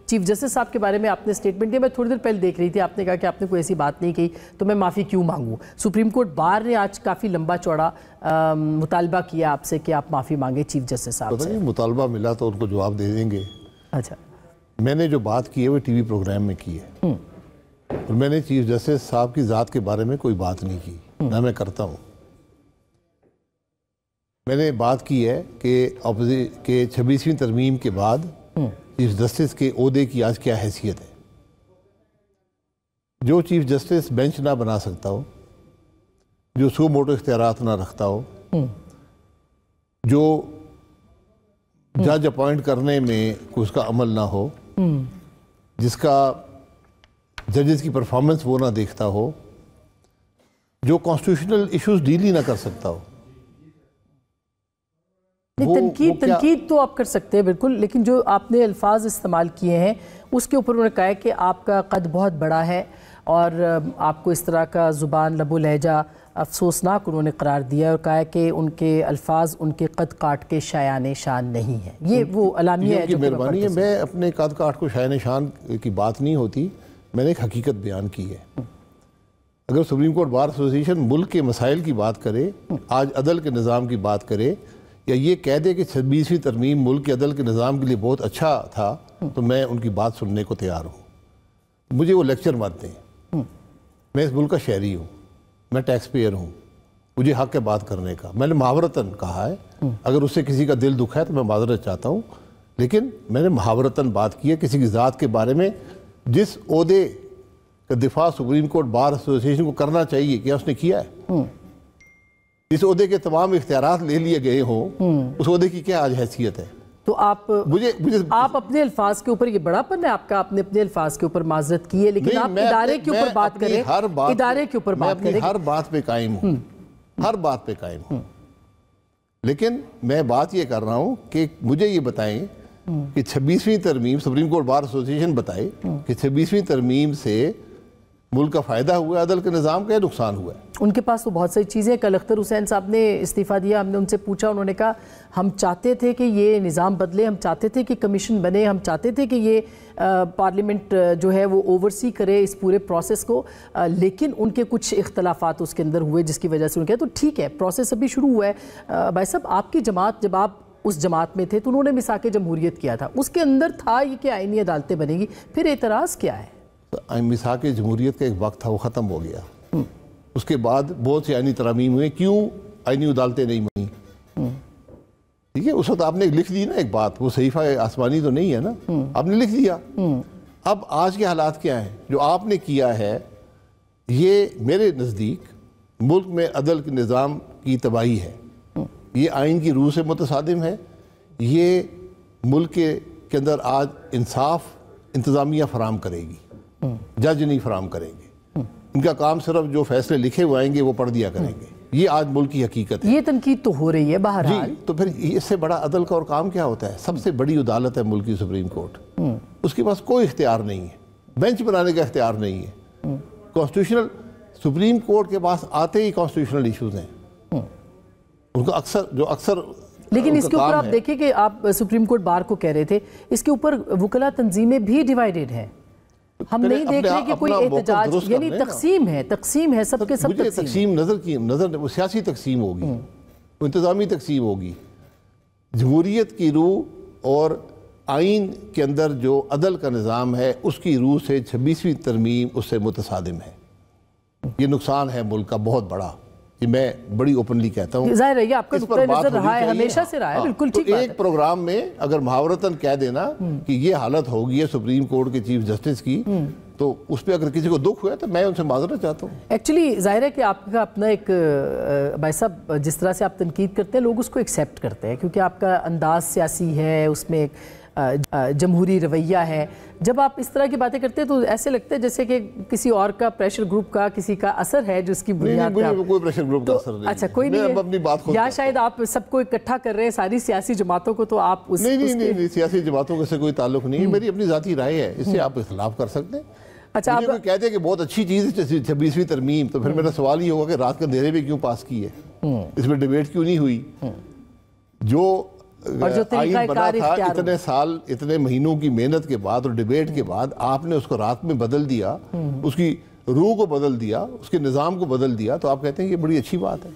Chief justice صاحب کے بارے میں آپ نے اسٹیٹمنٹ دیا، میں تھوڑی دیر پہلے دیکھ رہی تھی، آپ نے کہا کہ آپ نے کوئی ایسی بات نہیں کہی تو میں معافی کیوں مانگوں. سپریم کورٹ بار نے آج کافی لمبا چوڑا مطالبہ کیا آپ سے کہ آپ معافی مانگیں چیف جسٹس صاحب سے. مطالبہ ملا تو ان کو جواب دے دیں گے. اچھا، میں نے جو بات کی ہے وہ ٹی وی پروگرام میں کی ہے، اور میں نے چیف جسٹس صاحب کی ذات کے بارے میں کوئی بات نہیں کی، نہ میں کرتا ہوں. میں نے بات کی ہے کہ 26ویں ترمیم کے بعد چیف جسٹس کے عہدے کی آج کیا حیثیت ہے. جو چیف جسٹس بینچ نہ بنا سکتا ہو، جو سو موٹو اختیارات نہ رکھتا ہو، جو جج اپوائنٹ کرنے میں کوئی اس کا عمل نہ ہو، جس کا ججز کی پرفارمنس وہ نہ دیکھتا ہو، جو کانسٹیٹیوشنل ایشوز ڈیل ہی نہ کر سکتا ہو. تنقید تو آپ کر سکتے ہیں بالکل، لیکن جو آپ نے الفاظ استعمال کیے ہیں اس کے اوپر انہوں نے کہا ہے کہ آپ کا قد بہت بڑا ہے اور آپ کو اس طرح کا زبان لب و لہجہ افسوسناک انہوں نے قرار دیا، اور کہا ہے کہ ان کے الفاظ ان کے قد کاٹ کے شایان شان نہیں ہیں. یہ وہ اعلامیہ ہے جو مہربانی ہے. میں اپنے قد کاٹ کو شایان شان کی بات نہیں ہوتی، میں نے ایک حقیقت بیان کی ہے. اگر سپریم کورٹ بار ایسوسی ایشن ملک کے مسائل کی بات کرے، آج عدل کے نظام کی بات کرے، یا یہ کہہ دے کہ 26ویں ترمیم ملک کے عدل کے نظام کے لیے بہت اچھا تھا، تو میں ان کی بات سننے کو تیار ہوں. مجھے وہ لیکچر مت دیں. میں اس ملک کا شہری ہوں، میں ٹیکس پیئر ہوں، مجھے حق ہے بات کرنے کا. میں نے محاورتاً کہا ہے، اگر اس سے کسی کا دل دکھا ہے تو میں معذرت چاہتا ہوں، لیکن میں نے محاورتاً بات کی ہے. کسی کی ذات کے بارے میں جس عہدے کا دفاع سپریم کورٹ بار ایسوسی ایشن کو کرنا چاہیے، کیا اس نے کیا ہے؟ اس عہدے کے تمام اختیارات لے لیے گئے ہوں، اس عہدے کی کیا آج حیثیت ہے؟ تو آپ اپنے الفاظ کے اوپر، یہ بڑا پن ہے آپ کا، آپ نے اپنے الفاظ کے اوپر معذرت کی ہے، لیکن آپ ادارے کے اوپر بات کریں، ادارے کے اوپر بات کریں. میں ہر بات پہ قائم ہوں، ہر بات پہ قائم ہوں، لیکن میں بات یہ کر رہا ہوں کہ مجھے یہ بتائیں کہ 26ویں ترمیم، سپریم کورٹ بار ایسوسی ایشن بتائے کہ 26ویں ترمیم سے ملک کا فائدہ ہوا ہے، عدل کے نظام کا نقصان ہوا ہے. ان کے پاس تو بہت ساری چیزیں. کل اختر حسین صاحب نے استعفیٰ دیا، ہم نے ان سے پوچھا، انہوں نے کہا ہم چاہتے تھے کہ یہ نظام بدلے، ہم چاہتے تھے کہ کمیشن بنے، ہم چاہتے تھے کہ یہ پارلیمنٹ جو ہے وہ اوورسی کرے اس پورے پروسیس کو، لیکن ان کے کچھ اختلافات اس کے اندر ہوئے جس کی وجہ سے انہوں نے کہا تو ٹھیک ہے پروسیس ابھی شروع ہوا ہے. بھائی صاحب، آپ کی جماعت، جب آپ اس جماعت میں تھے تو انہوں نے میثاق جمہوریت کیا تھا، اس کے اندر تھا یہ کہ آئینی عدالتیں بنے گی، پھر اعتراض کیا ہے؟ میثاق جمہوریت کا ایک وقت تھا، وہ ختم ہو گیا. اس کے بعد بہت سے آئینی ترامیم ہوئے. کیوں آئینی عدالتیں نہیں بنی؟ ٹھیک ہے، اس وقت آپ نے لکھ دی نا ایک بات، وہ صحیفہ آسمانی تو نہیں ہے نا، آپ نے لکھ دیا. اب آج کے حالات کیا ہیں؟ جو آپ نے کیا ہے یہ میرے نزدیک ملک میں عدل کے نظام کی تباہی ہے. یہ آئین کی روح سے متصادم ہے. یہ ملک کے اندر آج انصاف انتظامیہ فراہم کرے گی، جج نہیں فراہم کریں گے. ان کا کام صرف جو فیصلے لکھے ہوئے آئیں گے وہ پڑھ دیا کریں گے. یہ آج ملک کی حقیقت ہے. یہ تنقید تو ہو رہی ہے بہرحال. جی، تو پھر اس سے بڑا عدل کا اور کام کیا ہوتا ہے؟ سب سے بڑی عدالت ہے ملک کی سپریم کورٹ. اس کے پاس کوئی اختیار نہیں ہے، بینچ بنانے کا اختیار نہیں ہے. کانسٹیٹیوشنل سپریم کورٹ کے پاس آتے ہی کانسٹیٹیوشنل ایشوز ہیں ان کا اکثر. لیکن اس کے اوپر آپ دیکھیں کہ آپ سپریم کورٹ بار کو کہہ رہے تھے، اس کے اوپر وکلا تنظیمیں بھی ڈیوائیڈڈ ہیں. ہم نہیں دیکھ رہے کہ کوئی احتجاج، یعنی تقسیم ہے سب کے سب. مجھے تقسیم نظر وہ سیاسی تقسیم ہوگی، وہ انتظامی تقسیم ہوگی. جمہوریت کی روح اور آئین کے اندر جو عدل کا نظام ہے اس کی روح سے 26ویں ترمیم اس سے متصادم ہے. یہ نقصان ہے ملک کا بہت بڑا. یہ میں بڑی اوپنلی کہتا ہوں. ظاہر ہے یہ آپ کا نقطہ نظر رہا ہے، ہمیشہ سے رہا ہے. بالکل ٹھیک بات ہے. ایک پروگرام میں اگر محاورتاً کہہ دینا کہ یہ حالت ہوگی ہے سپریم کورٹ کے چیف جسٹس کی، تو اس پہ اگر کسی کو دکھ ہوا ہے تو میں ان سے معذرت چاہتا ہوں. ایکچولی ظاہر ہے کہ آپ کا اپنا ایک بھائی صاحب جس طرح سے آپ تنقید کرتے ہیں لوگ اس کو ایکسیپٹ کرتے ہیں، کیونکہ آپ کا انداز سیاسی ہے، اس میں جمہوری رویہ ہے. جب آپ اس طرح کی باتیں کرتے ہیں تو ایسے لگتا ہے جیسے کہ کسی اور کا پریشر گروپ کا کسی کا اثر ہے جو اس کی بنیاد پر. کوئی پریشر گروپ کا اثر نہیں. اچھا کوئی نہیں ہے، یا شاید آپ سب کو اکٹھا کر رہے ہیں ساری سیاسی جماعتوں کو، تو آپ اس نہیں سیاسی جماعتوں سے کوئی تعلق نہیں ہے. میری اپنی ذاتی رائے ہے، اس سے آپ اختلاف کر سکتے ہیں. اچھا آپ کوئی کہتے ہیں کہ بہت اچھی چیز ہے 26ویں ترمیم، تو پھر میرا سوال یہ ہوگا کہ رات کے اندھیرے میں کیوں پاس کی ہے؟ اس میں ڈیبیٹ کیوں نہیں ہوئی؟ جو اور جو طریقہ آئین بنا کار تھا اختیار اتنے سال اتنے مہینوں کی محنت کے بعد اور ڈیبیٹ کے بعد آپ نے اس کو رات میں بدل دیا، اس کی روح کو بدل دیا، اس کے نظام کو بدل دیا، تو آپ کہتے ہیں یہ بڑی اچھی بات ہے؟